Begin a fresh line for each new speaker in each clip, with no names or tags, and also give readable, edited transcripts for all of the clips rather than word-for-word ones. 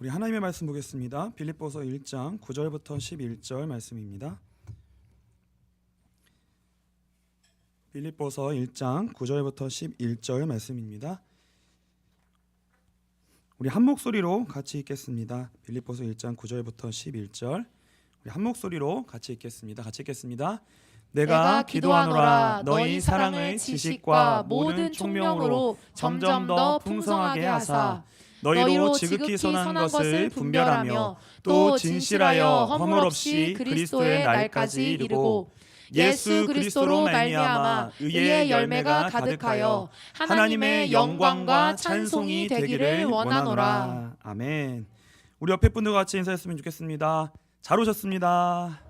우리 하나님의 말씀 보겠습니다. 빌립보서 1장 9절부터 11절 말씀입니다. 빌립보서 1장 9절부터 11절 말씀입니다. 우리 한 목소리로 같이 읽겠습니다. 빌립보서 1장 9절부터 11절 우리 한 목소리로 같이 읽겠습니다. 같이 읽겠습니다. 내가 기도하노라 너희 사랑의 지식과 모든 총명으로 점점 더 풍성하게 하사 너희로 지극히 선한 것을 분별하며 또 진실하여 허물 없이 그리스도의 날까지 이르고 예수 그리스도로 말미암아 의의 열매가 가득하여 하나님의 영광과 찬송이 되기를 원하노라. 아멘. 우리 옆에 분들과 같이 인사했으면 좋겠습니다. 잘 오셨습니다.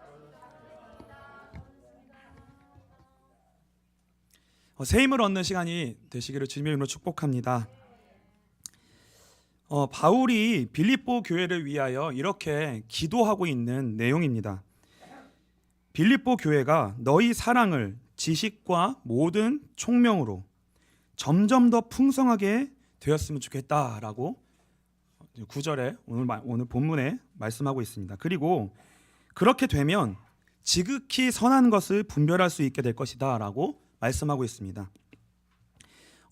새 힘을 얻는 시간이 되시기를 주님의 이름으로 축복합니다. 바울이 빌립보 교회를 위하여 이렇게 기도하고 있는 내용입니다. 빌립보 교회가 너희 사랑을 지식과 모든 총명으로 점점 더 풍성하게 되었으면 좋겠다라고 9절에 오늘 본문에 말씀하고 있습니다. 그리고 그렇게 되면 지극히 선한 것을 분별할 수 있게 될 것이다 라고 말씀하고 있습니다.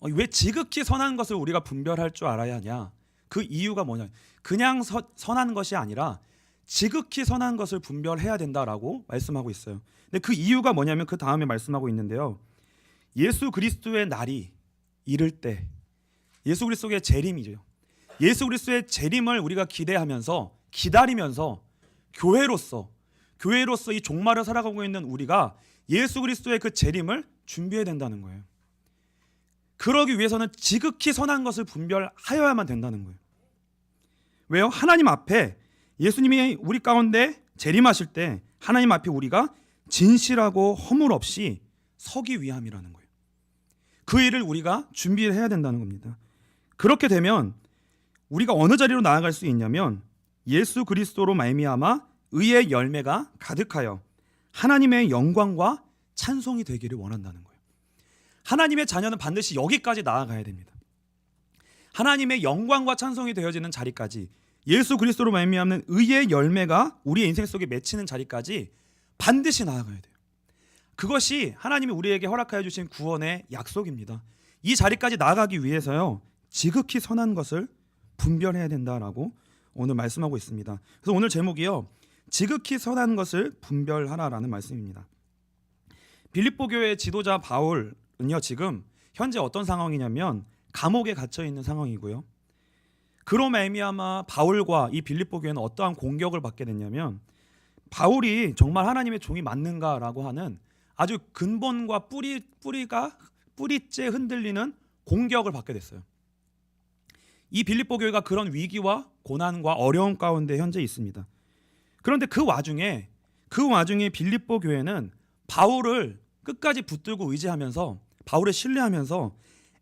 왜 지극히 선한 것을 우리가 분별할 줄 알아야 하냐? 그 이유가 뭐냐? 그냥 선한 것이 아니라 지극히 선한 것을 분별해야 된다라고 말씀하고 있어요. 근데 그 이유가 뭐냐면 그 다음에 말씀하고 있는데요. 예수 그리스도의 날이 이를 때, 예수 그리스도의 재림이죠. 예수 그리스도의 재림을 우리가 기다리면서 교회로서 이 종말을 살아가고 있는 우리가 예수 그리스도의 그 재림을 준비해야 된다는 거예요. 그러기 위해서는 지극히 선한 것을 분별하여야만 된다는 거예요. 왜요? 하나님 앞에 예수님이 우리 가운데 재림하실 때 하나님 앞에 우리가 진실하고 허물 없이 서기 위함이라는 거예요. 그 일을 우리가 준비를 해야 된다는 겁니다. 그렇게 되면 우리가 어느 자리로 나아갈 수 있냐면 예수 그리스도로 말미암아 의의 열매가 가득하여 하나님의 영광과 찬송이 되기를 원한다는 거예요. 하나님의 자녀는 반드시 여기까지 나아가야 됩니다. 하나님의 영광과 찬송이 되어지는 자리까지, 예수 그리스도로 말미암는 의의 열매가 우리의 인생 속에 맺히는 자리까지 반드시 나아가야 돼요. 그것이 하나님이 우리에게 허락하여 주신 구원의 약속입니다. 이 자리까지 나아가기 위해서요, 지극히 선한 것을 분별해야 된다라고 오늘 말씀하고 있습니다. 그래서 오늘 제목이요, 지극히 선한 것을 분별하라라는 말씀입니다. 빌립보 교회의 지도자 바울은요, 지금 현재 어떤 상황이냐면 감옥에 갇혀 있는 상황이고요. 그로 말미암아 바울과 이 빌립보 교회는 어떠한 공격을 받게 됐냐면, 바울이 정말 하나님의 종이 맞는가라고 하는 아주 근본과 뿌리째 흔들리는 공격을 받게 됐어요. 이 빌립보 교회가 그런 위기와 고난과 어려움 가운데 현재 있습니다. 그런데 그 와중에 빌립보 교회는 바울을 끝까지 붙들고 의지하면서 바울을 신뢰하면서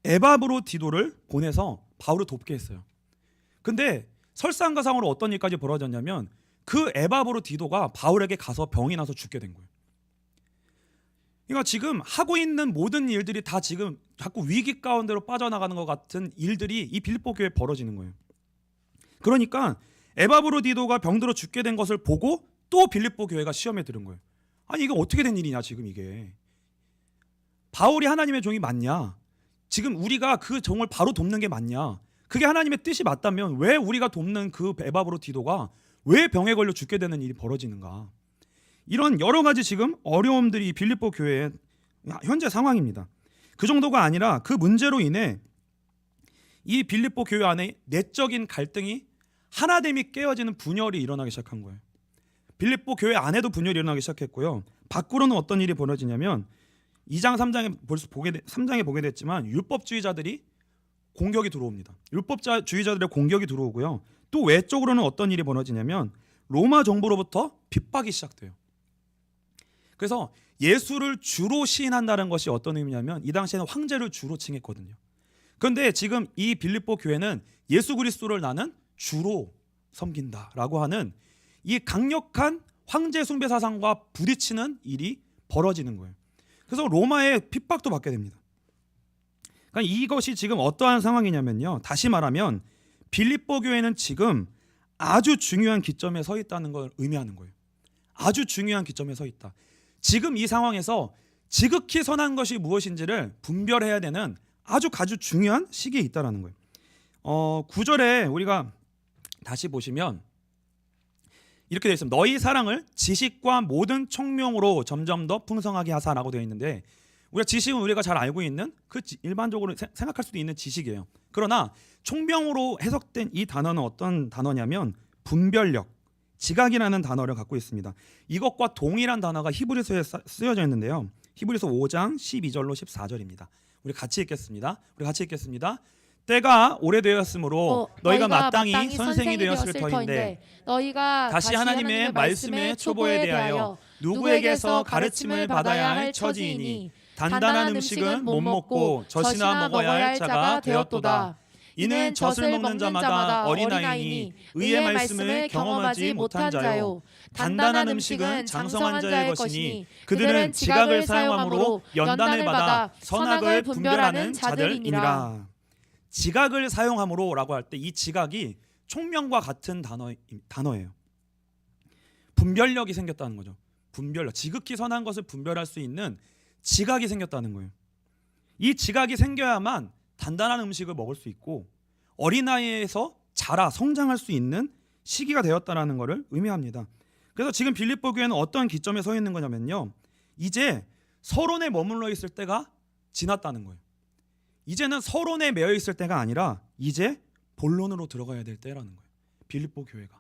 에바브로디도를 보내서 바울을 돕게 했어요. 근데 설상가상으로 어떤 일까지 벌어졌냐면 그 에바브로디도가 바울에게 가서 병이 나서 죽게 된 거예요. 그러니까 지금 하고 있는 모든 일들이 다 지금 자꾸 위기 가운데로 빠져나가는 것 같은 일들이 이 빌립보 교회에 벌어지는 거예요. 그러니까 에바브로디도가 병들어 죽게 된 것을 보고 또 빌립보 교회가 시험에 들은 거예요. 아니 이게 어떻게 된 일이냐 지금 이게. 바울이 하나님의 종이 맞냐? 지금 우리가 그 종을 바로 돕는 게 맞냐? 그게 하나님의 뜻이 맞다면 왜 우리가 돕는 그 에바브로디도가 왜 병에 걸려 죽게 되는 일이 벌어지는가? 이런 여러 가지 지금 어려움들이 빌립보 교회의 현재 상황입니다. 그 정도가 아니라 그 문제로 인해 이 빌립보 교회 안에 내적인 갈등이 하나됨이 깨어지는 분열이 일어나기 시작한 거예요. 빌립보 교회 안에도 분열이 일어나기 시작했고요. 밖으로는 어떤 일이 벌어지냐면 2장 3장에 보게 됐지만 율법주의자들이 공격이 들어옵니다. 율법주의자들의 공격이 들어오고요. 또 외적으로는 어떤 일이 벌어지냐면 로마 정부로부터 핍박이 시작돼요. 그래서 예수를 주로 시인한다는 것이 어떤 의미냐면 이 당시에는 황제를 주로 칭했거든요. 그런데 지금 이 빌립보 교회는 예수 그리스도를 나는 주로 섬긴다라고 하는 이 강력한 황제 숭배 사상과 부딪히는 일이 벌어지는 거예요. 그래서 로마의 핍박도 받게 됩니다. 그러니까 이것이 지금 어떠한 상황이냐면요, 다시 말하면 빌립보 교회는 지금 아주 중요한 기점에 서 있다는 걸 의미하는 거예요. 아주 중요한 기점에 서 있다. 지금 이 상황에서 지극히 선한 것이 무엇인지를 분별해야 되는 아주 중요한 시기에 있다라는 거예요. 9절에 우리가 다시 보시면 이렇게 되어 있습니다. 너희 사랑을 지식과 모든 총명으로 점점 더 풍성하게 하사라고 되어 있는데, 우리가 지식은 우리가 잘 알고 있는 그 일반적으로 생각할 수도 있는 지식이에요. 그러나 총명으로 해석된 이 단어는 어떤 단어냐면 분별력, 지각이라는 단어를 갖고 있습니다. 이것과 동일한 단어가 히브리서에 쓰여져 있는데요. 히브리서 5장 12절로 14절입니다. 우리 같이 읽겠습니다. 때가 오래되었으므로 너희가 마땅히 선생이 되었을 터인데 너희가 다시 하나님의 말씀의 초보에 대하여 누구에게서 가르침을 받아야 할 처지이니 단단한 음식은 못 먹고 젖이나 먹어야 할 자가 되었도다. 이는 젖을 먹는 자마다 어린아이니 의의 말씀을 경험하지 못한 자요. 단단한 음식은 장성한 자의 것이니 그들은 지각을 사용함으로 연단을 받아 선악을 분별하는 자들이니라. 지각을 사용함으로 라고 할 때 이 지각이 총명과 같은 단어예요. 분별력이 생겼다는 거죠. 분별력, 지극히 선한 것을 분별할 수 있는 지각이 생겼다는 거예요. 이 지각이 생겨야만 단단한 음식을 먹을 수 있고 어린아이에서 자라 성장할 수 있는 시기가 되었다라는 것을 의미합니다. 그래서 지금 빌립보 교회는 어떤 기점에 서 있는 거냐면요, 이제 서론에 머물러 있을 때가 지났다는 거예요. 이제는 서론에 매여 있을 때가 아니라 이제 본론으로 들어가야 될 때라는 거예요. 빌립보 교회가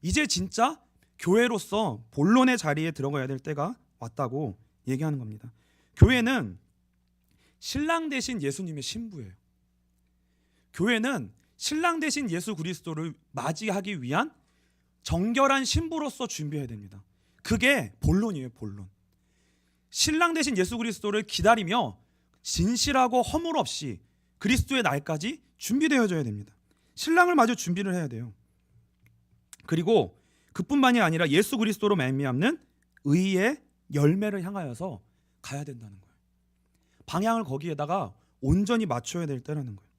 이제 진짜 교회로서 본론의 자리에 들어가야 될 때가 왔다고 얘기하는 겁니다. 교회는 신랑 대신 예수님의 신부예요. 교회는 신랑 대신 예수 그리스도를 맞이하기 위한 정결한 신부로서 준비해야 됩니다. 그게 본론이에요. 본론. 신랑 대신 예수 그리스도를 기다리며 진실하고 허물 없이 그리스도의 날까지 준비되어져야 됩니다. 신랑을 마저 준비를 해야 돼요. 그리고 그뿐만이 아니라 예수 그리스도로 말미암는 의의 열매를 향하여서 가야 된다는 거예요. 방향을 거기에다가 온전히 맞춰야 될 때라는 거예요.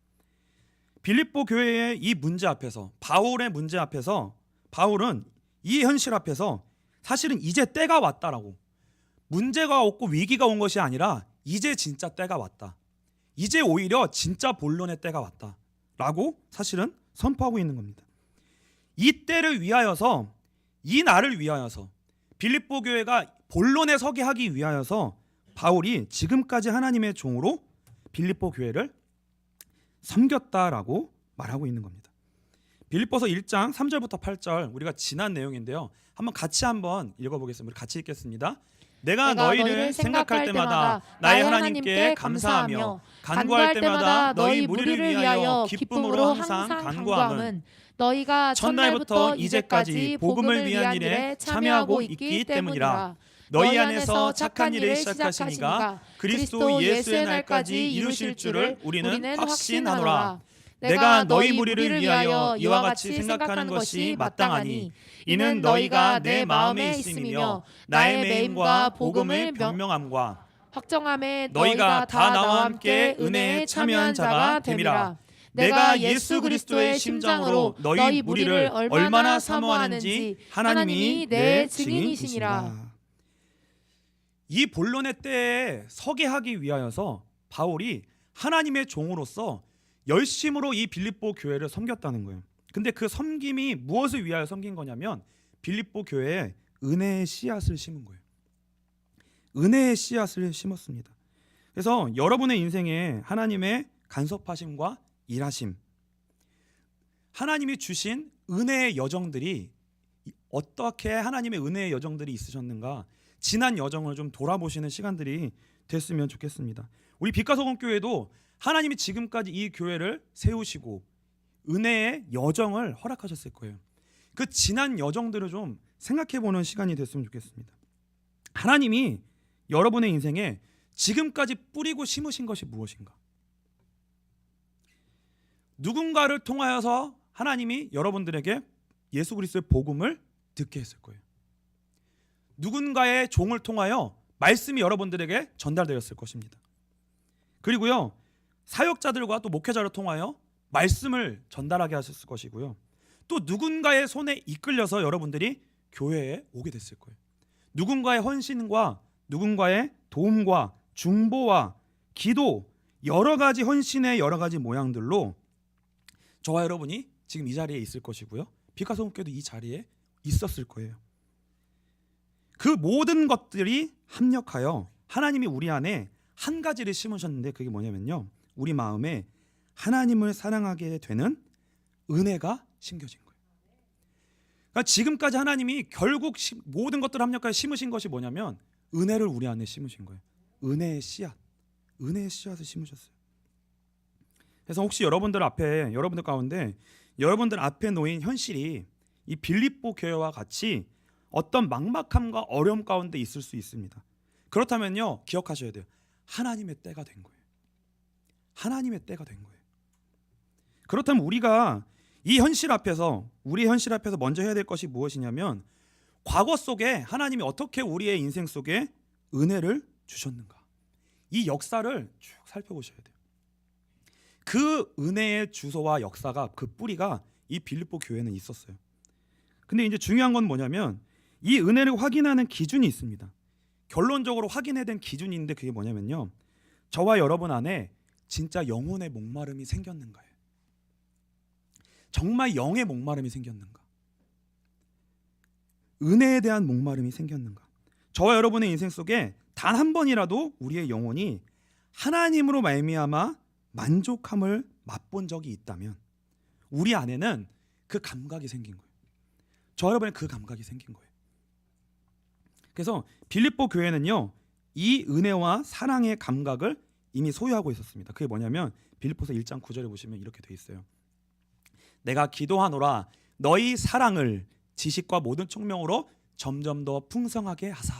빌립보 교회의 이 문제 앞에서, 바울의 문제 앞에서, 바울은 이 현실 앞에서 사실은 이제 때가 왔다라고, 문제가 없고 위기가 온 것이 아니라 이제 진짜 때가 왔다, 이제 오히려 진짜 본론의 때가 왔다 라고 사실은 선포하고 있는 겁니다. 이 때를 위하여서, 이 날을 위하여서, 빌립보 교회가 본론에 서게 하기 위하여서 바울이 지금까지 하나님의 종으로 빌립보 교회를 섬겼다라고 말하고 있는 겁니다. 빌립보서 1장 3절부터 8절 우리가 지난 내용인데요. 한번 읽어보겠습니다. 우리 같이 읽겠습니다. 내가 너희를 생각할 때마다 나의 하나님께 감사하며 간구할 때마다 너희 무리를 위하여 기쁨으로 항상 간구함은
너희가
첫날부터 이제까지 복음을 위한 일에 참여하고 있기 때문이라. 너희 안에서 착한 일을 시작하시니가 그리스도 예수의 날까지 이루실 줄을 우리는 확신하노라. 내가 너희 무리를 위하여 이와 같이 생각하는 것이 마땅하니 이는 너희가 내 마음에 있음이며 나의 매임과 복음을 명명함과
확정함에
너희가 다 나와 함께 은혜에 참여한 자가 됨이라. 내가 예수 그리스도의 심정으로 너희 무리를 얼마나 사모하는지 하나님이 내 증인이시니라. 이 본론의 때에 서게 하기 위하여서 바울이 하나님의 종으로서 열심으로 이 빌립보 교회를 섬겼다는 거예요. 근데 그 섬김이 무엇을 위하여 섬긴 거냐면 빌립보 교회에 은혜의 씨앗을 심은 거예요. 은혜의 씨앗을 심었습니다. 그래서 여러분의 인생에 하나님의 간섭하심과 일하심, 하나님이 주신 은혜의 여정들이 어떻게 하나님의 은혜의 여정들이 있으셨는가, 지난 여정을 좀 돌아보시는 시간들이 됐으면 좋겠습니다. 우리 빛과소금 교회도 하나님이 지금까지 이 교회를 세우시고 은혜의 여정을 허락하셨을 거예요. 그 지난 여정들을 좀 생각해보는 시간이 됐으면 좋겠습니다. 하나님이 여러분의 인생에 지금까지 뿌리고 심으신 것이 무엇인가? 누군가를 통하여서 하나님이 여러분들에게 예수 그리스도의 복음을 듣게 했을 거예요. 누군가의 종을 통하여 말씀이 여러분들에게 전달되었을 것입니다. 그리고요, 사역자들과 또 목회자를 통하여 말씀을 전달하게 하셨을 것이고요. 또 누군가의 손에 이끌려서 여러분들이 교회에 오게 됐을 거예요. 누군가의 헌신과 누군가의 도움과 중보와 기도, 여러 가지 헌신의 여러 가지 모양들로 저와 여러분이 지금 이 자리에 있을 것이고요. 빛과 소금교회도 이 자리에 있었을 거예요. 그 모든 것들이 합력하여 하나님이 우리 안에 한 가지를 심으셨는데 그게 뭐냐면요, 우리 마음에 하나님을 사랑하게 되는 은혜가 심겨진 거예요. 그러니까 지금까지 하나님이 결국 모든 것들을 합력하여 심으신 것이 뭐냐면 은혜를 우리 안에 심으신 거예요. 은혜의 씨앗, 은혜의 씨앗을 심으셨어요. 그래서 혹시 여러분들 가운데 여러분들 앞에 놓인 현실이 이 빌립보 교회와 같이 어떤 막막함과 어려움 가운데 있을 수 있습니다. 그렇다면요, 기억하셔야 돼요. 하나님의 때가 된 거예요. 하나님의 때가 된 거예요. 그렇다면 우리가 이 현실 앞에서, 우리 현실 앞에서 먼저 해야 될 것이 무엇이냐면, 과거 속에 하나님이 어떻게 우리의 인생 속에 은혜를 주셨는가, 이 역사를 쭉 살펴보셔야 돼요. 그 은혜의 주소와 역사가, 그 뿌리가 이 빌립보 교회는 있었어요. 근데 이제 중요한 건 뭐냐면 이 은혜를 확인하는 기준이 있습니다. 결론적으로 확인해야 된 기준이 있는데 그게 뭐냐면요, 저와 여러분 안에 진짜 영혼의 목마름이 생겼는가예요. 정말 영의 목마름이 생겼는가, 은혜에 대한 목마름이 생겼는가. 저와 여러분의 인생 속에 단 한 번이라도 우리의 영혼이 하나님으로 말미암아 만족함을 맛본 적이 있다면 우리 안에는 그 감각이 생긴 거예요. 저 여러분의 그 감각이 생긴 거예요. 그래서 빌립보 교회는요, 이 은혜와 사랑의 감각을 이미 소유하고 있었습니다. 그게 뭐냐면 빌립보서 1장 9절에 보시면 이렇게 돼 있어요. 내가 기도하노라 너희 사랑을 지식과 모든 총명으로 점점 더 풍성하게 하사.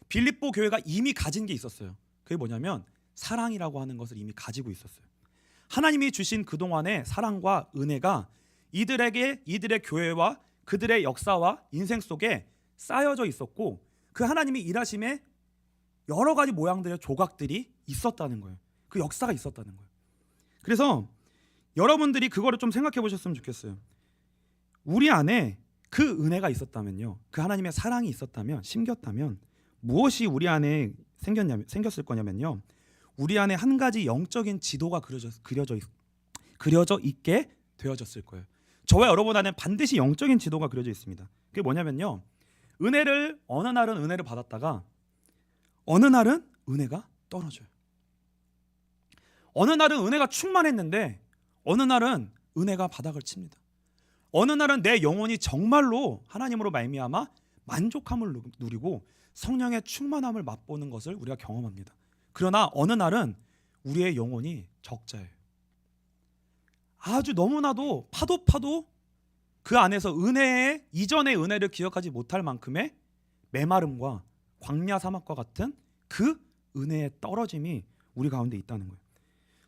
빌립보 교회가 이미 가진 게 있었어요. 그게 뭐냐면 사랑이라고 하는 것을 이미 가지고 있었어요. 하나님이 주신 그동안의 사랑과 은혜가 이들의 교회와 그들의 역사와 인생 속에 쌓여져 있었고, 그 하나님이 일하심에 여러 가지 모양들의 조각들이 있었다는 거예요. 그 역사가 있었다는 거예요. 그래서 여러분들이 그거를 좀 생각해 보셨으면 좋겠어요. 우리 안에 그 은혜가 있었다면요, 그 하나님의 사랑이 있었다면, 심겼다면 무엇이 우리 안에 생겼을 거냐면요, 우리 안에 한 가지 영적인 지도가 그려져 있게 되어졌을 거예요. 저와 여러분 안에 반드시 영적인 지도가 그려져 있습니다. 그게 뭐냐면요, 어느 날은 은혜를 받았다가 어느 날은 은혜가 떨어져요. 어느 날은 은혜가 충만했는데 어느 날은 은혜가 바닥을 칩니다. 어느 날은 내 영혼이 정말로 하나님으로 말미암아 만족함을 누리고 성령의 충만함을 맛보는 것을 우리가 경험합니다. 그러나 어느 날은 우리의 영혼이 적자예요. 아주 너무나도 파도 그 안에서 이전의 은혜를 기억하지 못할 만큼의 메마름과 광야 사막과 같은 그 은혜의 떨어짐이 우리 가운데 있다는 거예요.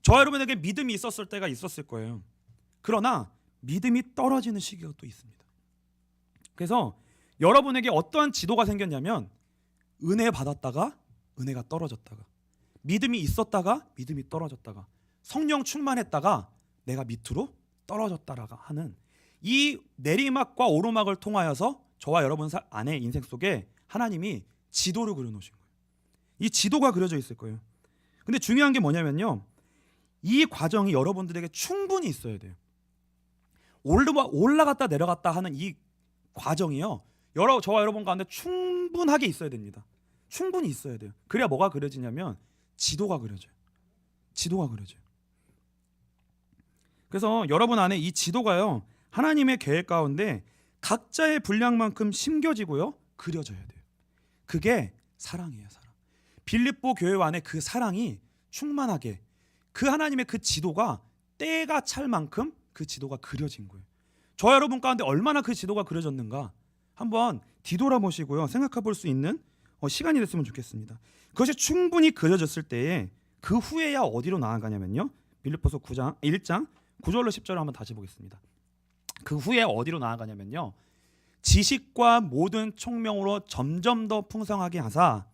저와 여러분에게 믿음이 있었을 때가 있었을 거예요. 그러나 믿음이 떨어지는 시기가 또 있습니다. 그래서 여러분에게 어떠한 지도가 생겼냐면 은혜 받았다가 은혜가 떨어졌다가, 믿음이 있었다가 믿음이 떨어졌다가, 성령 충만했다가 내가 밑으로 떨어졌다라가 하는 이 내리막과 오르막을 통하여서 저와 여러분 안에 인생 속에 하나님이 지도를 그려놓으신 거예요. 이 지도가 그려져 있을 거예요. 근데 중요한 게 뭐냐면요, 이 과정이 여러분들에게 충분히 있어야 돼요. 올라갔다 내려갔다 하는 이 과정이요, 저와 여러분 가운데 충분하게 있어야 됩니다. 충분히 있어야 돼요. 그래야 뭐가 그려지냐면 지도가 그려져요. 지도가 그려져요. 그래서 여러분 안에 이 지도가요, 하나님의 계획 가운데 각자의 분량만큼 심겨지고요, 그려져야 돼요. 그게 사랑이에요, 사랑. 빌립보 교회 안에 그 사랑이 충만하게, 그 하나님의 그 지도가 때가 찰 만큼 그 지도가 그려진 거예요. 저 여러분 가운데 얼마나 그 지도가 그려졌는가 한번 뒤돌아보시고요, 생각해 볼 수 있는 시간이 됐으면 좋겠습니다. 그것이 충분히 그려졌을 때에 그 후에야 어디로 나아가냐면요, 빌립보서 1장 9절로 10절을 한번 다시 보겠습니다. 그 후에 어디로 나아가냐면요, 지식과 모든 총명으로 점점 더 풍성하게 하사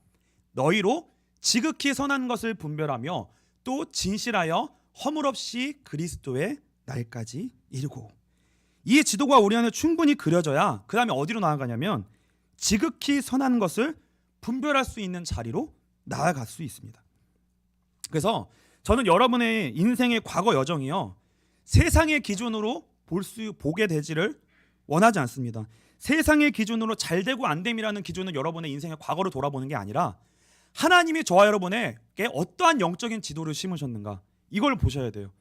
너희로 지극히 선한 것을 분별하며 또 진실하여 허물없이 그리스도의 날까지 이르고. 이 지도가 우리 안에 충분히 그려져야 그 다음에 어디로 나아가냐면 지극히 선한 것을 분별할 수 있는 자리로 나아갈 수 있습니다. 그래서 저는 여러분의 인생의 과거 여정이요, 세상의 기준으로 보게 되지를 원하지 않습니다. 세상의 기준으로 잘 되고 안 됨이라는 기준은 여러분의 인생의 과거를 돌아보는 게 아니라 하나님이 저와 여러분에게 어떠한 영적인 지도를 심으셨는가, 이걸 보셔야 돼요.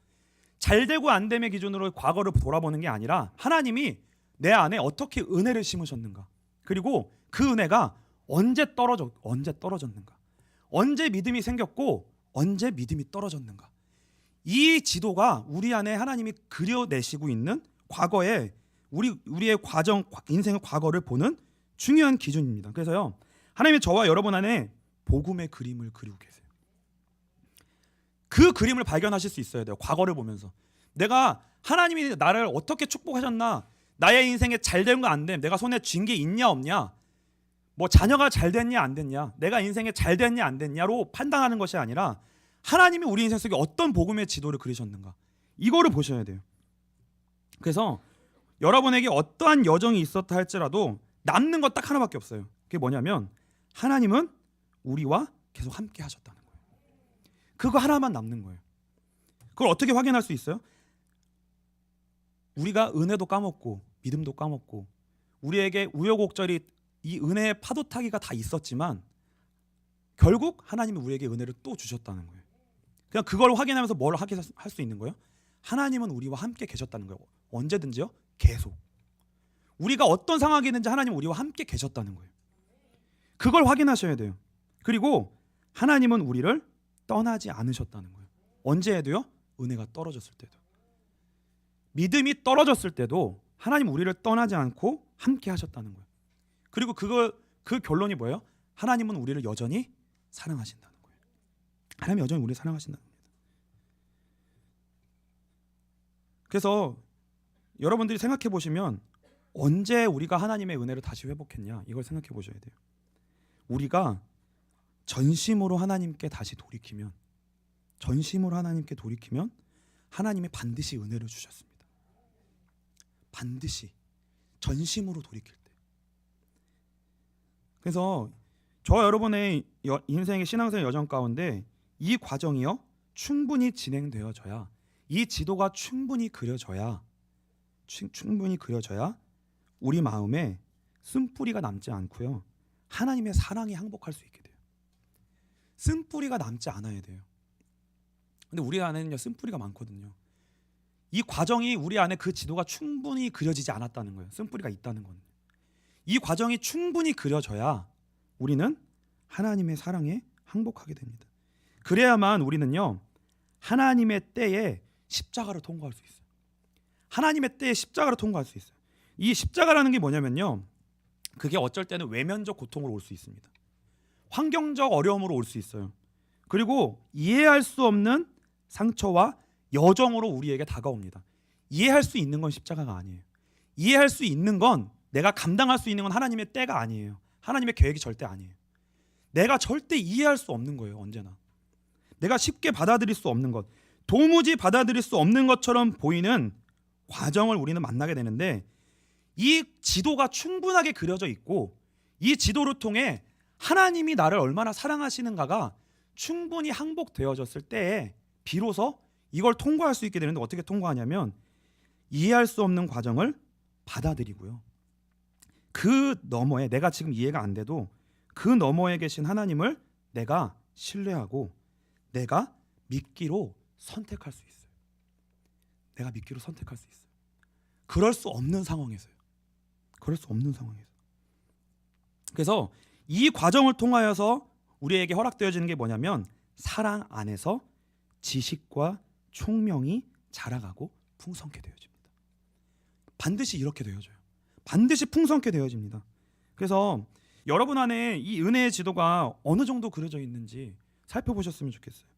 잘 되고 안 됨의 기준으로 과거를 돌아보는 게 아니라 하나님이 내 안에 어떻게 은혜를 심으셨는가, 그리고 그 은혜가 언제 떨어졌는가, 언제 믿음이 생겼고 언제 믿음이 떨어졌는가. 이 지도가 우리 안에 하나님이 그려내시고 있는 과거에 우리의 인생의 과거를 보는 중요한 기준입니다. 그래서요, 하나님이 저와 여러분 안에 복음의 그림을 그리고 계세요. 그 그림을 발견하실 수 있어야 돼요. 과거를 보면서 내가 하나님이 나를 어떻게 축복하셨나, 나의 인생에 잘 된 거 안 됨, 내가 손에 쥔 게 있냐 없냐, 뭐 자녀가 잘 됐냐 안 됐냐, 내가 인생에 잘 됐냐 안 됐냐로 판단하는 것이 아니라 하나님이 우리 인생 속에 어떤 복음의 지도를 그리셨는가, 이거를 보셔야 돼요. 그래서 여러분에게 어떠한 여정이 있었다 할지라도 남는 것 딱 하나밖에 없어요. 그게 뭐냐면 하나님은 우리와 계속 함께 하셨다는 거예요. 그거 하나만 남는 거예요. 그걸 어떻게 확인할 수 있어요? 우리가 은혜도 까먹고 믿음도 까먹고 우리에게 우여곡절이, 이 은혜의 파도 타기가 다 있었지만 결국 하나님이 우리에게 은혜를 또 주셨다는 거예요. 그냥 그걸 확인하면서 뭘 할 수 있는 거예요? 하나님은 우리와 함께 계셨다는 거예요. 언제든지요, 계속. 우리가 어떤 상황이든지 하나님은 우리와 함께 계셨다는 거예요. 그걸 확인하셔야 돼요. 그리고 하나님은 우리를 떠나지 않으셨다는 거예요. 언제 해도요? 은혜가 떨어졌을 때도, 믿음이 떨어졌을 때도 하나님 우리를 떠나지 않고 함께 하셨다는 거예요. 그리고 그 결론이 뭐예요? 하나님은 우리를 여전히 사랑하신다는 거예요. 하나님이 여전히 우리를 사랑하신다는 겁니다. 그래서 여러분들이 생각해 보시면 언제 우리가 하나님의 은혜를 다시 회복했냐, 이걸 생각해 보셔야 돼요. 우리가 전심으로 하나님께 다시 돌이키면, 하나님이 반드시 은혜를 주셨습니다. 반드시 전심으로 돌이킬 때. 그래서 저와 여러분의 인생의 신앙생활 여정 가운데 이 과정이요, 충분히 진행되어져야, 이 지도가 충분히 그려져야 우리 마음에 쓴뿌리가 남지 않고요, 하나님의 사랑이 항복할 수 있게 돼요. 쓴뿌리가 남지 않아야 돼요. 근데 우리 안에는요, 쓴뿌리가 많거든요. 이 과정이 우리 안에 그 지도가 충분히 그려지지 않았다는 거예요. 쓴뿌리가 있다는 건. 이 과정이 충분히 그려져야 우리는 하나님의 사랑에 항복하게 됩니다. 그래야만 우리는요, 하나님의 때에 십자가를 통과할 수 있어요. 하나님의 때에 십자가를 통과할 수 있어요. 이 십자가라는 게 뭐냐면요, 그게 어쩔 때는 외면적 고통으로 올 수 있습니다. 환경적 어려움으로 올 수 있어요. 그리고 이해할 수 없는 상처와 여정으로 우리에게 다가옵니다. 이해할 수 있는 건 십자가가 아니에요. 이해할 수 있는 건, 내가 감당할 수 있는 건 하나님의 때가 아니에요. 하나님의 계획이 절대 아니에요. 내가 절대 이해할 수 없는 거예요. 언제나 내가 쉽게 받아들일 수 없는 것, 도무지 받아들일 수 없는 것처럼 보이는 과정을 우리는 만나게 되는데, 이 지도가 충분하게 그려져 있고 이 지도를 통해 하나님이 나를 얼마나 사랑하시는가가 충분히 항복되어졌을 때에 비로소 이걸 통과할 수 있게 되는데, 어떻게 통과하냐면 이해할 수 없는 과정을 받아들이고요, 그 너머에, 내가 지금 이해가 안 돼도 그 너머에 계신 하나님을 내가 신뢰하고 내가 믿기로 선택할 수 있어요. 내가 믿기로 선택할 수 있어요. 그럴 수 없는 상황에서요. 그래서 이 과정을 통하여서 우리에게 허락되어지는 게 뭐냐면, 사랑 안에서 지식과 총명이 자라가고 풍성케 되어집니다. 반드시 이렇게 되어져요. 반드시 풍성케 되어집니다. 그래서 여러분 안에 이 은혜의 지도가 어느 정도 그려져 있는지 살펴보셨으면 좋겠어요.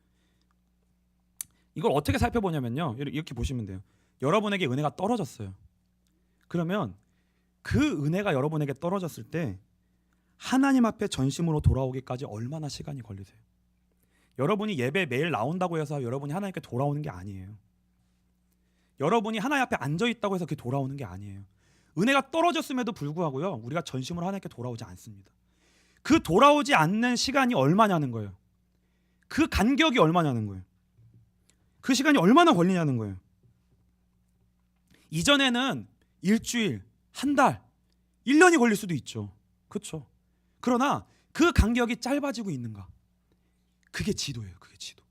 이걸 어떻게 살펴보냐면요, 이렇게 보시면 돼요. 여러분에게 은혜가 떨어졌어요. 그러면 그 은혜가 여러분에게 떨어졌을 때 하나님 앞에 전심으로 돌아오기까지 얼마나 시간이 걸리세요? 여러분이 예배 매일 나온다고 해서 여러분이 하나님께 돌아오는 게 아니에요. 여러분이 하나님 앞에 앉아 있다고 해서 그게 돌아오는 게 아니에요. 은혜가 떨어졌음에도 불구하고요, 우리가 전심으로 하나님께 돌아오지 않습니다. 그 돌아오지 않는 시간이 얼마냐는 거예요. 그 간격이 얼마냐는 거예요. 그 시간이 얼마나 걸리냐는 거예요. 이전에는 일주일, 한 달, 1년이 걸릴 수도 있죠. 그렇죠? 그러나 그 간격이 짧아지고 있는가? 그게 지도예요. 그게 지도.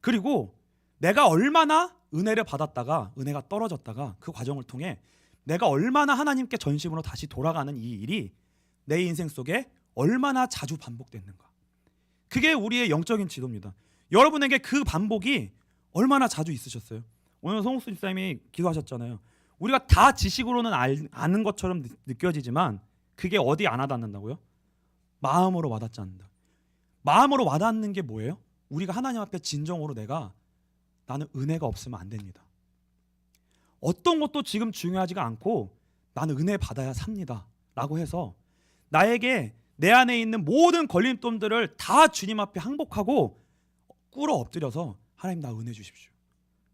그리고 내가 얼마나 은혜를 받았다가 은혜가 떨어졌다가 그 과정을 통해 내가 얼마나 하나님께 전심으로 다시 돌아가는 이 일이 내 인생 속에 얼마나 자주 반복됐는가. 그게 우리의 영적인 지도입니다. 여러분에게 그 반복이 얼마나 자주 있으셨어요? 오늘 송옥수 집사님이 기도하셨잖아요. 우리가 다 지식으로는 아는 것처럼 느껴지지만 그게 어디 안 와닿는다고요? 마음으로 와닿지 않는다. 마음으로 와닿는 게 뭐예요? 우리가 하나님 앞에 진정으로 나는 은혜가 없으면 안 됩니다. 어떤 것도 지금 중요하지가 않고 나는 은혜 받아야 삽니다 라고 해서 나에게 내 안에 있는 모든 걸림돌들을 다 주님 앞에 항복하고 꿇어 엎드려서 하나님 나 은혜 주십시오,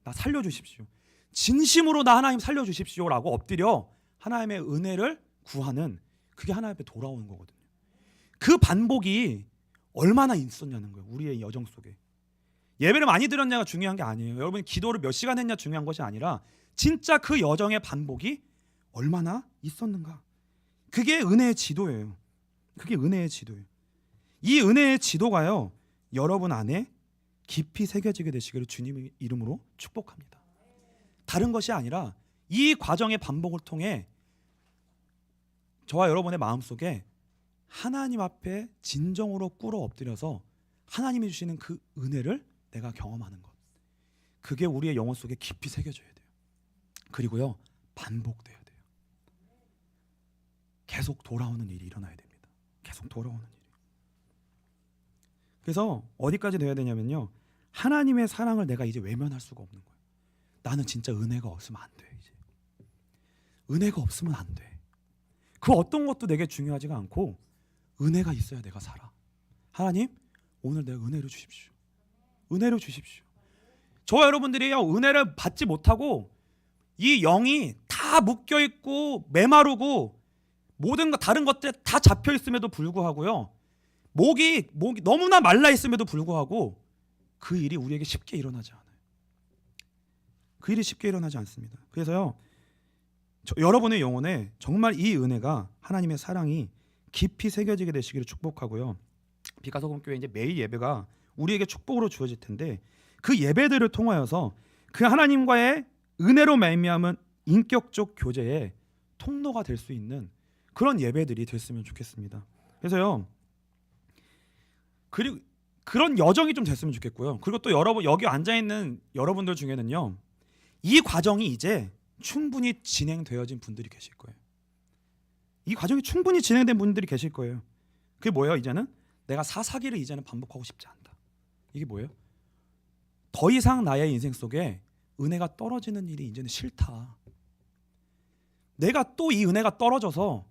나 살려주십시오, 진심으로 나 하나님 살려주십시오 라고 엎드려 하나님의 은혜를 구하는, 그게 하나님 앞에 돌아오는 거거든요. 그 반복이 얼마나 있었냐는 거예요. 우리의 여정 속에 예배를 많이 드렸냐가 중요한 게 아니에요. 여러분이 기도를 몇 시간 했냐 중요한 것이 아니라 진짜 그 여정의 반복이 얼마나 있었는가. 그게 은혜의 지도예요. 그게 은혜의 지도예요. 이 은혜의 지도가요, 여러분 안에 깊이 새겨지게 되시기를 주님의 이름으로 축복합니다. 다른 것이 아니라 이 과정의 반복을 통해 저와 여러분의 마음속에 하나님 앞에 진정으로 꿇어 엎드려서 하나님이 주시는 그 은혜를 내가 경험하는 것, 그게 우리의 영혼 속에 깊이 새겨져야 돼요. 그리고요, 반복돼야 돼요. 계속 돌아오는 일이 일어나야 됩니다. 계속 돌아오는 일이. 그래서 어디까지 돼야 되냐면요, 하나님의 사랑을 내가 이제 외면할 수가 없는 거예요. 나는 진짜 은혜가 없으면 안 돼. 이제 은혜가 없으면 안 돼. 그 어떤 것도 내게 중요하지가 않고 은혜가 있어야 내가 살아. 하나님, 오늘 내가 은혜를 주십시오. 은혜를 주십시오. 저와 여러분들이요, 은혜를 받지 못하고 이 영이 다 묶여 있고 메마르고 모든 다른 것들 다 잡혀 있음에도 불구하고요, 목이 너무나 말라 있음에도 불구하고 그 일이 우리에게 쉽게 일어나지 않아요. 그 일이 쉽게 일어나지 않습니다. 그래서요, 여러분의 영혼에 정말 이 은혜가, 하나님의 사랑이 깊이 새겨지게 되시기를 축복하고요. 비가소금교회 이제 매일 예배가 우리에게 축복으로 주어질 텐데 그 예배들을 통하여서 그 하나님과의 은혜로 말미암은 인격적 교제의 통로가 될 수 있는 그런 예배들이 됐으면 좋겠습니다. 그래서요, 그리고 그런 여정이 좀 됐으면 좋겠고요. 그리고 또 여러분 여기 앉아 있는 여러분들 중에는요, 이 과정이 이제 충분히 진행되어진 분들이 계실 거예요. 이 과정이 충분히 진행된 분들이 계실 거예요. 그게 뭐예요? 이제는 내가 사사기를 이제는 반복하고 싶지 않다. 이게 뭐예요? 더 이상 나의 인생 속에 은혜가 떨어지는 일이 이제는 싫다. 내가 또 이 은혜가 떨어져서,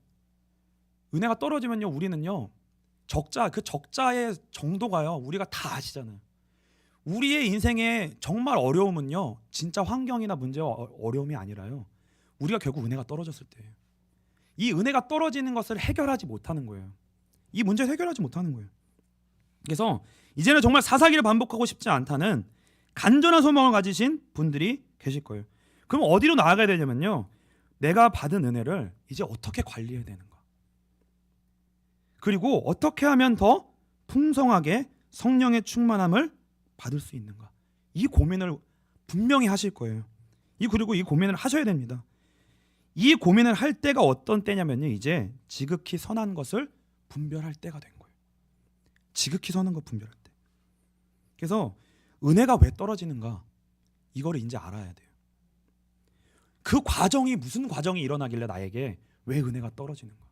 은혜가 떨어지면요, 우리는요, 그 적자의 정도가요, 우리가 다 아시잖아요. 우리의 인생의 정말 어려움은요, 진짜 환경이나 문제와 어려움이 아니라요, 우리가 결국 은혜가 떨어졌을 때예요. 이 은혜가 떨어지는 것을 해결하지 못하는 거예요. 이 문제를 해결하지 못하는 거예요. 그래서 이제는 정말 사사기를 반복하고 싶지 않다는 간절한 소망을 가지신 분들이 계실 거예요. 그럼 어디로 나아가야 되냐면요, 내가 받은 은혜를 이제 어떻게 관리해야 되는가, 그리고 어떻게 하면 더 풍성하게 성령의 충만함을 받을 수 있는가, 이 고민을 분명히 하실 거예요. 그리고 이 고민을 하셔야 됩니다. 이 고민을 할 때가 어떤 때냐면요, 이제 지극히 선한 것을 분별할 때가 된 거예요. 지극히 선한 것 분별할 때. 그래서 은혜가 왜 떨어지는가, 이거를 이제 알아야 돼요. 그 과정이 무슨 과정이 일어나길래 나에게 왜 은혜가 떨어지는가,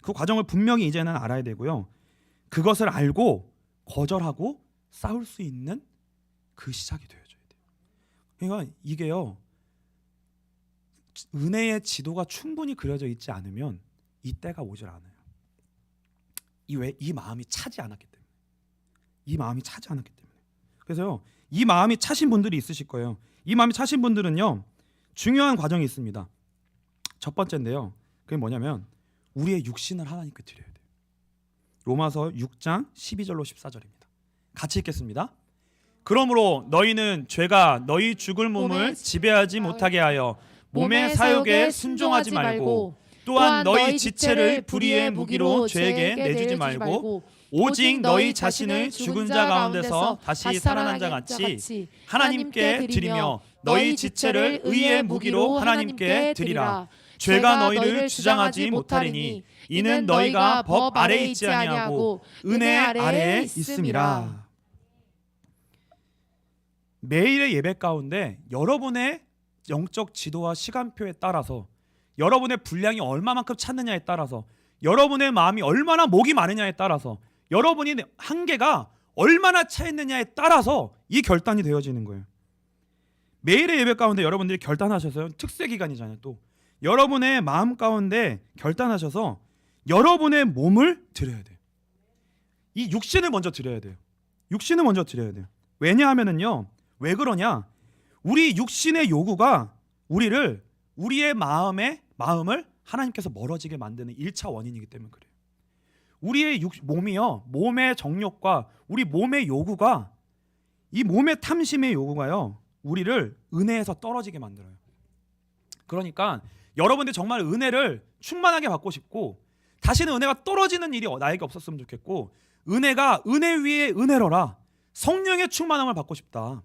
그 과정을 분명히 이제는 알아야 되고요. 그것을 알고 거절하고 싸울 수 있는 그 시작이 되어줘야 돼요. 그러니까 이게요, 은혜의 지도가 충분히 그려져 있지 않으면 이 때가 오질 않아요. 이 마음이 차지 않았기 때문에. 이 마음이 차지 않았기 때문에. 그래서요, 이 마음이 차신 분들이 있으실 거예요. 이 마음이 차신 분들은요, 중요한 과정이 있습니다. 첫 번째인데요, 그게 뭐냐면 우리의 육신을 하나님께 드려야 돼요. 로마서 6장 12절로 14절입니다. 같이 읽겠습니다. 그러므로 너희는 죄가 너희 죽을 몸을 지배하지 못하게 하여 몸의 사욕에 순종하지 말고, 또한 너희 지체를 불의의 무기로 죄에게 내주지 말고, 오직 너희 자신을 죽은 자 가운데서 다시 살아난 자 같이 하나님께 드리며 너희 지체를 의의 무기로 하나님께 드리라. 죄가 너희를 주장하지 못하리니 이는 너희가 법 아래에 있지 아니하고 은혜 아래에 있음이라. 매일의 예배 가운데 여러분의 영적 지도와 시간표에 따라서, 여러분의 분량이 얼마만큼 찾느냐에 따라서, 여러분의 마음이 얼마나 목이 많으냐에 따라서, 여러분이 한계가 얼마나 차 있느냐에 따라서 이 결단이 되어지는 거예요. 매일의 예배 가운데 여러분들이 결단하셔서요, 특세 기간이잖아요. 또 여러분의 마음 가운데 결단하셔서 여러분의 몸을 드려야 돼요. 이 육신을 먼저 드려야 돼요. 육신을 먼저 드려야 돼요. 왜냐하면은요, 왜 그러냐? 우리 육신의 요구가 우리의 마음을 하나님께서 멀어지게 만드는 1차 원인이기 때문에 그래요. 우리의 몸이요, 몸의 정욕과 우리 몸의 요구가, 이 몸의 탐심의 요구가요, 우리를 은혜에서 떨어지게 만들어요. 그러니까 여러분들 정말 은혜를 충만하게 받고 싶고, 다시는 은혜가 떨어지는 일이 나에게 없었으면 좋겠고, 은혜가 은혜 위에 은혜로라, 성령의 충만함을 받고 싶다.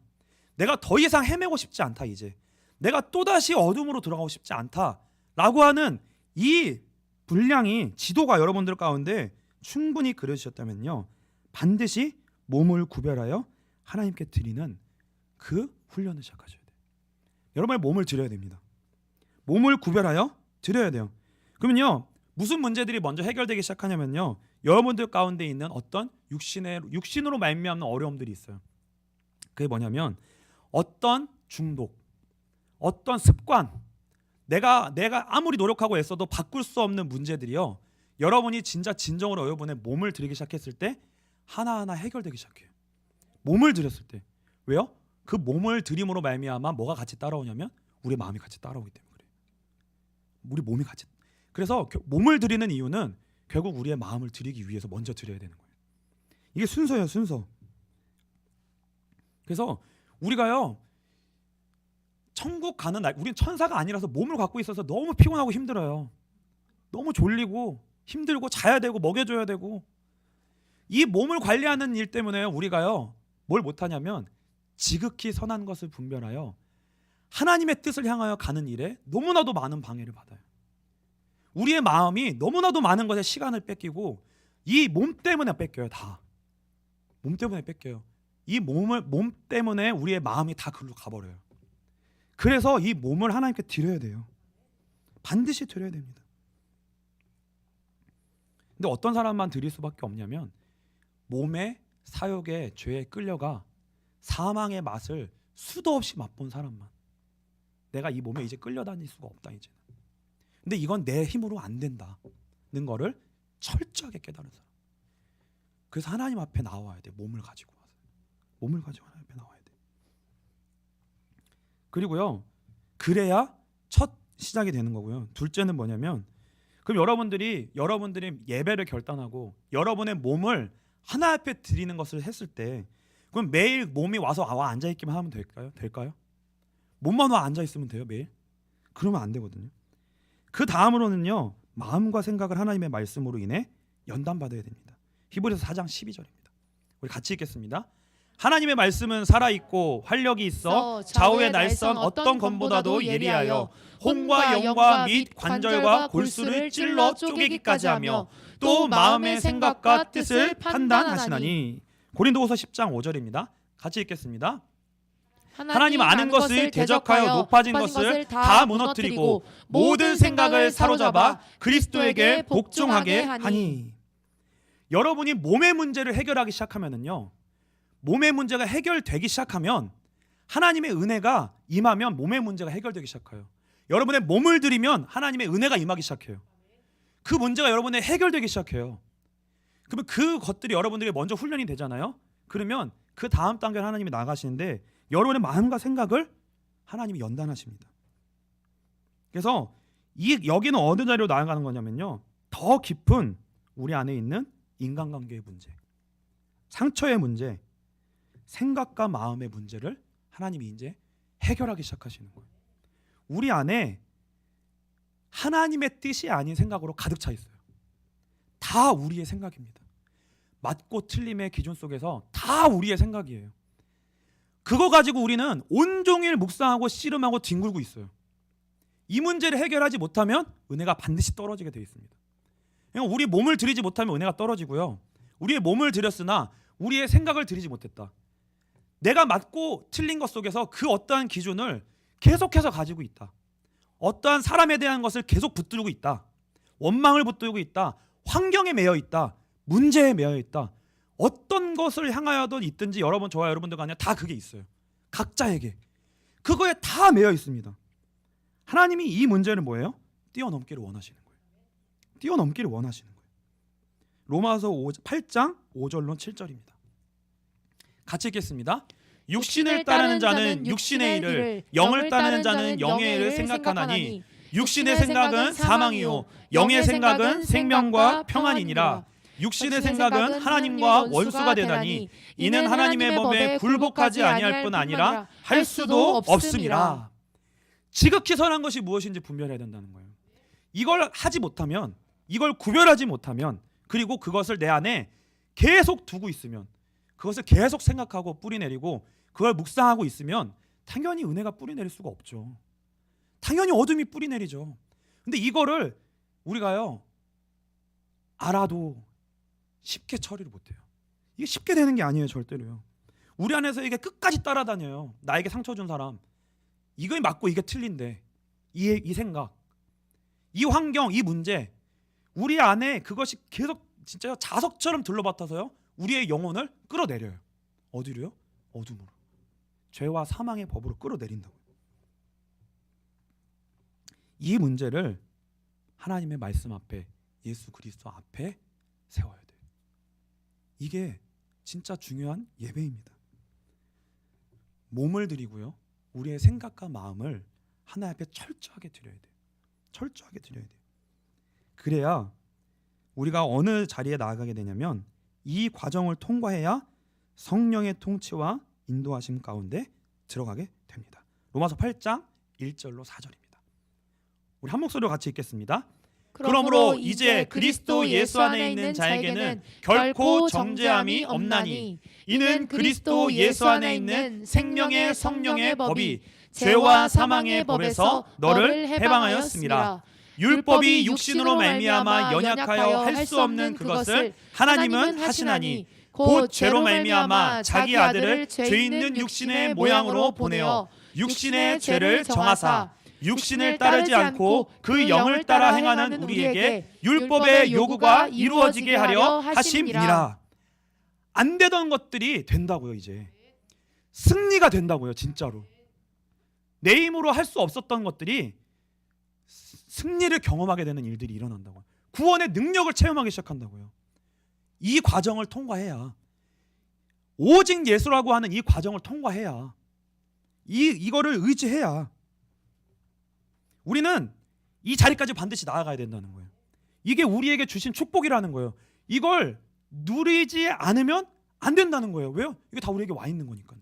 내가 더 이상 헤매고 싶지 않다. 이제 내가 또다시 어둠으로 들어가고 싶지 않다라고 하는 이 분량이, 지도가 여러분들 가운데 충분히 그려지셨다면요, 반드시 몸을 구별하여 하나님께 드리는 그 훈련을 시작하셔야 돼요. 여러분의 몸을 드려야 됩니다. 몸을 구별하여 드려야 돼요. 그러면요, 무슨 문제들이 먼저 해결되기 시작하냐면요, 여러분들 가운데 있는 어떤 육신으로 말미암는 어려움들이 있어요. 그게 뭐냐면 어떤 중독, 어떤 습관, 내가 아무리 노력하고 애써도 바꿀 수 없는 문제들이요, 여러분이 진짜 진정으로 여러분의 몸을 드리기 시작했을 때 하나하나 해결되기 시작해요. 몸을 드렸을 때. 왜요? 그 몸을 드림으로 말미암아 뭐가 같이 따라오냐면 우리 마음이 같이 따라오기 때문에 그래요. 우리 몸이 같이. 그래서 몸을 드리는 이유는 결국 우리의 마음을 드리기 위해서 먼저 드려야 되는 거예요. 이게 순서예요, 순서. 그래서 우리가요, 천국 가는 날, 우리는 천사가 아니라서 몸을 갖고 있어서 너무 피곤하고 힘들어요. 너무 졸리고 힘들고 자야 되고 먹여줘야 되고, 이 몸을 관리하는 일 때문에 우리가요, 뭘 못하냐면 지극히 선한 것을 분별하여 하나님의 뜻을 향하여 가는 일에 너무나도 많은 방해를 받아요. 우리의 마음이 너무나도 많은 것에 시간을 뺏기고, 이 몸 때문에 뺏겨요. 다 몸 때문에 뺏겨요. 이 몸 때문에 우리의 마음이 다 글로 가버려요. 그래서 이 몸을 하나님께 드려야 돼요. 반드시 드려야 됩니다. 근데 어떤 사람만 드릴 수밖에 없냐면 몸의 사욕의 죄에 끌려가 사망의 맛을 수도 없이 맛본 사람만. 내가 이 몸에 이제 끌려다닐 수가 없다 이제. 근데 이건 내 힘으로 안 된다는 거를 철저하게 깨달은 사람. 그래서 하나님 앞에 나와야 돼. 몸을 가지고 와서. 몸을 가지고 하나님 앞에 나와야 돼. 그리고요, 그래야 첫 시작이 되는 거고요. 둘째는 뭐냐면, 그럼 여러분들이 예배를 결단하고 여러분의 몸을 하나 앞에 드리는 것을 했을 때, 그럼 매일 몸이 와서 앉아 있기만 하면 될까요? 몸만 와 앉아 있으면 돼요, 매일? 그러면 안 되거든요. 그 다음으로는요, 마음과 생각을 하나님의 말씀으로 인해 연단받아야 됩니다. 히브리서 4장 12절입니다. 우리 같이 읽겠습니다. 하나님의 말씀은 살아있고 활력이 있어 좌우의 날선 어떤 검보다도 예리하여 혼과 영과 및 관절과 골수를 찔러 쪼개기까지 하며 또 마음의 생각과 뜻을 판단하시나니. 고린도후서 10장 5절입니다. 같이 읽겠습니다. 하나님 아는 것을 대적하여 높아진 것을 다 무너뜨리고 모든 생각을 사로잡아 그리스도에게 복종하게 하니. 여러분이 몸의 문제를 해결하기 시작하면은요, 몸의 문제가 해결되기 시작하면 하나님의 은혜가 임하면 몸의 문제가 해결되기 시작해요. 여러분의 몸을 드리면 하나님의 은혜가 임하기 시작해요. 그 문제가 여러분의 해결되기 시작해요. 그러면 그 것들이 여러분들이 먼저 훈련이 되잖아요. 그러면 그 다음 단계를 하나님이 나가시는데 여러분의 마음과 생각을 하나님이 연단하십니다. 그래서 여기는 어느 자리로 나아가는 거냐면요, 더 깊은 우리 안에 있는 인간관계의 문제, 상처의 문제, 생각과 마음의 문제를 하나님이 이제 해결하기 시작하시는 거예요. 우리 안에 하나님의 뜻이 아닌 생각으로 가득 차 있어요. 다 우리의 생각입니다. 맞고 틀림의 기준 속에서 다 우리의 생각이에요. 그거 가지고 우리는 온종일 묵상하고 씨름하고 뒹굴고 있어요. 이 문제를 해결하지 못하면 은혜가 반드시 떨어지게 되어 있습니다. 우리 몸을 들이지 못하면 은혜가 떨어지고요, 우리의 몸을 들였으나 우리의 생각을 들이지 못했다. 내가 맞고 틀린 것 속에서 그 어떠한 기준을 계속해서 가지고 있다. 어떠한 사람에 대한 것을 계속 붙들고 있다. 원망을 붙들고 있다. 환경에 매여 있다. 문제에 매여 있다. 어떤 것을 향하여도 있든지 여러분, 저와 여러분들 간에 다 그게 있어요. 각자에게 그거에 다 매여 있습니다. 하나님이 이 문제를 뭐예요? 뛰어넘기를 원하시는 거예요. 뛰어넘기를 원하시는 거예요. 로마서 8장 5절로 7절입니다. 같이 읽겠습니다. 육신을 따르는 자는 육신의 일을, 영을 따르는 자는 영의 일을 생각하나니 육신의 생각은 사망이요 영의 생각은 생명과 평안이니라. 육신의 생각은 하나님과 원수가 되나니 이는 하나님의 법에 굴복하지 아니할 뿐 아니라 할 수도 없음이라. 지극히 선한 것이 무엇인지 분별해야 된다는 거예요. 이걸 하지 못하면, 이걸 구별하지 못하면, 그리고 그것을 내 안에 계속 두고 있으면, 그것을 계속 생각하고 뿌리내리고 그걸 묵상하고 있으면 당연히 은혜가 뿌리내릴 수가 없죠. 당연히 어둠이 뿌리내리죠. 근데 이거를 우리가요, 알아도 쉽게 처리를 못해요. 이게 쉽게 되는 게 아니에요, 절대로요. 우리 안에서 이게 끝까지 따라다녀요. 나에게 상처 준 사람, 이거 맞고 이게 틀린데, 이 생각, 이 환경, 이 문제, 우리 안에 그것이 계속 진짜 자석처럼 들러받아서요, 우리의 영혼을 끌어내려요. 어디로요? 어둠으로. 죄와 사망의 법으로 끌어내린다고요. 이 문제를 하나님의 말씀 앞에, 예수 그리스도 앞에 세워야 돼요. 이게 진짜 중요한 예배입니다. 몸을 드리고요, 우리의 생각과 마음을 하나님 앞에 철저하게 드려야 돼요. 철저하게 드려야 돼요. 그래야 우리가 어느 자리에 나아가게 되냐면 이 과정을 통과해야 성령의 통치와 인도하심 가운데 들어가게 됩니다. 로마서 8장 1절로 4절입니다. 우리 한 목소리로 같이 읽겠습니다. 그러므로 이제 그리스도 예수 안에 있는 자에게는 결코 정죄함이 없나니 이는 그리스도 예수 안에 있는 생명의 성령의 법이 죄와 사망의 법에서 너를 해방하였습니다. 율법이 육신으로 말미암아 연약하여 할 수 없는 그것을 하나님은 하시나니 곧 죄로 말미암아 자기 아들을 죄 있는 육신의 모양으로 보내어 육신의 죄를 정하사 육신을 따르지 않고 그 영을 따라 행하는 우리에게 율법의 요구가 이루어지게 하려 하심이니라. 안 되던 것들이 된다고요. 이제 승리가 된다고요. 진짜로 내 힘으로 할 수 없었던 것들이 승리를 경험하게 되는 일들이 일어난다고요. 구원의 능력을 체험하기 시작한다고요. 이 과정을 통과해야, 오직 예수라고 하는 이 과정을 통과해야, 이거를 의지해야 우리는 이 자리까지 반드시 나아가야 된다는 거예요. 이게 우리에게 주신 축복이라는 거예요. 이걸 누리지 않으면 안 된다는 거예요. 왜요? 이게 다 우리에게 와 있는 거니까요.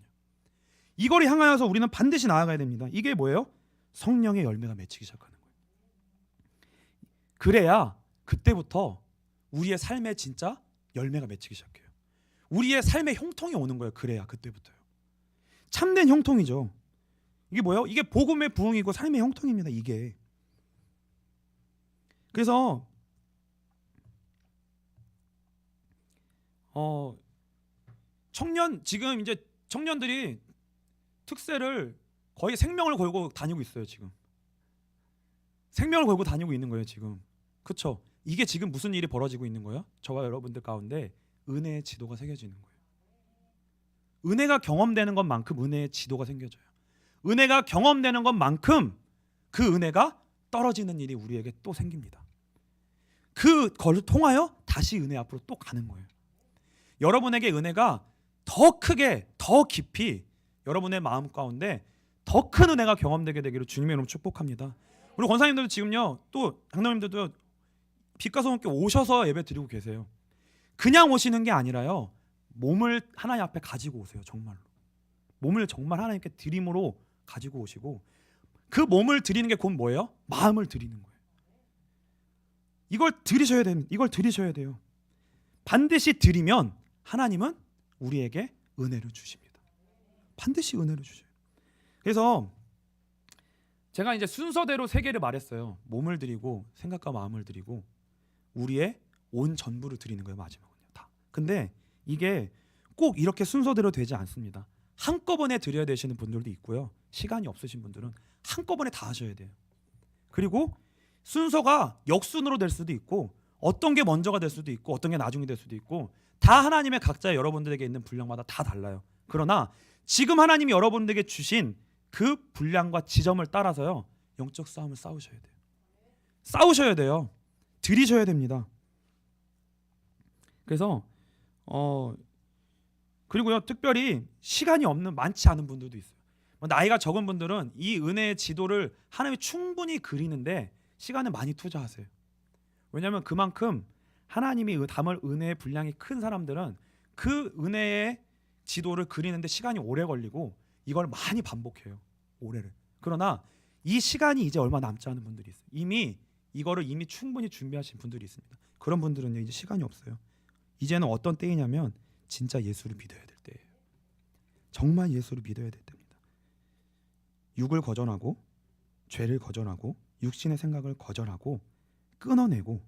이걸 향하여서 우리는 반드시 나아가야 됩니다. 이게 뭐예요? 성령의 열매가 맺히기 시작하는 거예요. 그래야 그때부터 우리의 삶에 진짜 열매가 맺히기 시작해요. 우리의 삶의 형통이 오는 거예요. 그래야 그때부터요. 참된 형통이죠. 이게 뭐예요? 이게 복음의 부흥이고 삶의 형통입니다. 이게. 그래서 지금 이제 청년들이 특세를 거의 생명을 걸고 다니고 있어요. 지금 생명을 걸고 다니고 있는 거예요. 지금. 그렇죠? 이게 지금 무슨 일이 벌어지고 있는 거예요? 저와 여러분들 가운데 은혜의 지도가 새겨지는 거예요. 은혜가 경험되는 것만큼 은혜의 지도가 생겨져요. 은혜가 경험되는 것만큼 그 은혜가 떨어지는 일이 우리에게 또 생깁니다. 그걸 통하여 다시 은혜 앞으로 또 가는 거예요. 여러분에게 은혜가 더 크게 더 깊이 여러분의 마음 가운데 더 큰 은혜가 경험되게 되기를 주님의 이름으로 축복합니다. 우리 권사님들도 지금요, 또 장로님들도 빛과 소금께 오셔서 예배 드리고 계세요. 그냥 오시는 게 아니라요, 몸을 하나님 앞에 가지고 오세요. 정말로 몸을 정말 하나님께 드림으로 가지고 오시고, 그 몸을 드리는 게 곧 뭐예요? 마음을 드리는 거예요. 이걸 드리셔야 됩니다. 이걸 드리셔야 돼요. 반드시 드리면 하나님은 우리에게 은혜를 주십니다. 반드시 은혜를 주셔요. 그래서 제가 이제 순서대로 세 개를 말했어요. 몸을 드리고, 생각과 마음을 드리고, 우리의 온 전부를 드리는 거예요. 마지막은요, 다. 근데 이게 꼭 이렇게 순서대로 되지 않습니다. 한꺼번에 드려야 되시는 분들도 있고요, 시간이 없으신 분들은 한꺼번에 다 하셔야 돼요. 그리고 순서가 역순으로 될 수도 있고, 어떤 게 먼저가 될 수도 있고, 어떤 게 나중이 될 수도 있고, 다 하나님의 각자 여러분들에게 있는 분량마다 다 달라요. 그러나 지금 하나님이 여러분들에게 주신 그 분량과 지점을 따라서요, 영적 싸움을 싸우셔야 돼요. 싸우셔야 돼요. 드리셔야 됩니다. 그래서 그리고요, 특별히 시간이 없는, 많지 않은 분들도 있어요. 나이가 적은 분들은 이 은혜의 지도를 하나님이 충분히 그리는데 시간을 많이 투자하세요. 왜냐하면 그만큼 하나님이 담을 은혜의 분량이 큰 사람들은 그 은혜의 지도를 그리는데 시간이 오래 걸리고 이걸 많이 반복해요. 오래를. 그러나 이 시간이 이제 얼마 남지 않은 분들이 있어요. 이거를 이미 충분히 준비하신 분들이 있습니다. 그런 분들은요, 이제 시간이 없어요. 이제는 어떤 때이냐면 진짜 예수를 믿어야 될 때예요. 정말 예수를 믿어야 될 때입니다. 육을 거절하고, 죄를 거절하고, 육신의 생각을 거절하고 끊어내고,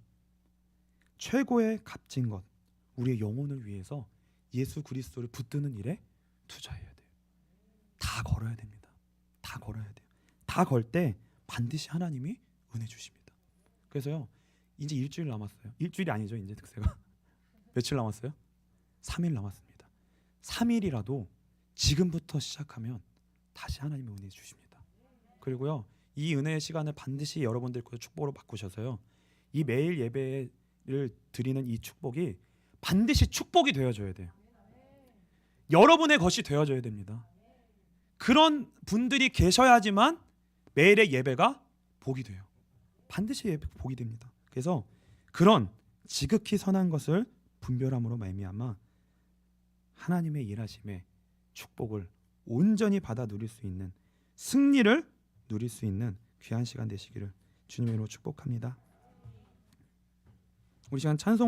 최고의 값진 것, 우리의 영혼을 위해서 예수 그리스도를 붙드는 일에 투자해야 돼요. 다 걸어야 됩니다. 다 걸어야 돼요. 다 걸 때 반드시 하나님이 은혜 주십니다. 그래서요, 이제 일주일 남았어요. 일주일이 아니죠, 이제 득세가. 며칠 남았어요? 3일 남았습니다. 3일이라도 지금부터 시작하면 다시 하나님의 은혜 주십니다. 그리고요, 이 은혜의 시간을 반드시 여러분들 그 축복으로 바꾸셔서요, 이 매일 예배를 드리는 이 축복이 반드시 축복이 되어줘야 돼요. 여러분의 것이 되어줘야 됩니다. 그런 분들이 계셔야지만 매일의 예배가 복이 돼요. 반드시 예배 복이 됩니다. 그래서 그런 지극히 선한 것을 분별함으로 말미암아 하나님의 일하심의 축복을 온전히 받아 누릴 수 있는, 승리를 누릴 수 있는 귀한 시간 되시기를 주님의 이름으로 축복합니다. 우리 시간 찬송